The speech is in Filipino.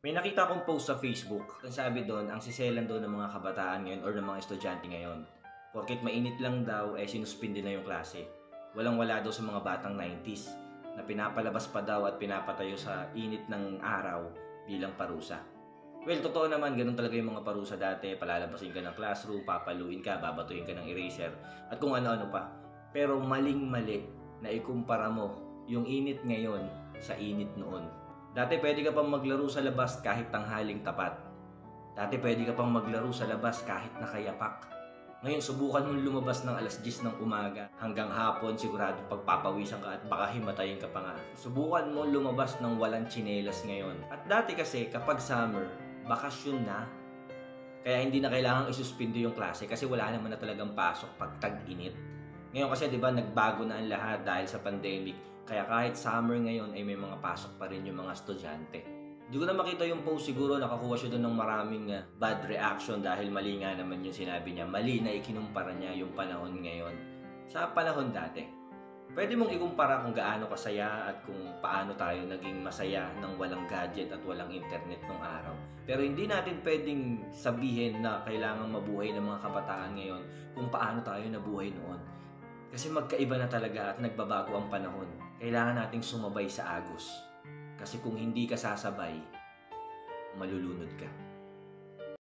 May nakita akong post sa Facebook. Ang sabi doon, ang siselan doon ng mga kabataan ngayon or ng mga estudyante ngayon. Porket mainit lang daw, sinuspindi na yung klase. Walang-wala daw sa mga batang 90s na pinapalabas pa daw at pinapatayo sa init ng araw bilang parusa. Well, totoo naman, ganun talaga yung mga parusa dati. Palalabasin ka ng classroom, papaluin ka, babatuin ka ng eraser, at kung ano-ano pa. Pero maling-mali na ikumpara mo yung init ngayon sa init noon. Dati pwede ka pang maglaro sa labas kahit tanghaling tapat. Dati pwede ka pang maglaro sa labas kahit nakayapak. Ngayon, subukan mong lumabas ng alas 10 ng umaga hanggang hapon, siguradong pagpapawisan ka at baka himatayin ka pa nga. Subukan mong lumabas ng walang tsinelas ngayon. At dati kasi, kapag summer, bakasyon na. Kaya hindi na kailangang isuspindi yung klase kasi wala naman na talagang pasok pag tag-init. Ngayon kasi 'di ba nagbago na ang lahat dahil sa pandemic. Kaya kahit summer ngayon ay may mga pasok pa rin yung mga estudyante. Hindi ko na makita yung post, siguro nakakuha siya doon ng maraming bad reaction dahil mali nga naman yung sinabi niya. Mali na ikinumpara niya yung panahon ngayon sa panahon dati. Pwede mong ikumpara kung gaano kasaya at kung paano tayo naging masaya nang walang gadget at walang internet nung araw. Pero hindi natin pwedeng sabihin na kailangan mabuhay ng mga kabataan ngayon kung paano tayo nabuhay noon. Kasi magkaiba na talaga at nagbabago ang panahon. Kailangan nating sumabay sa agos. Kasi kung hindi ka sasabay, malulunod ka.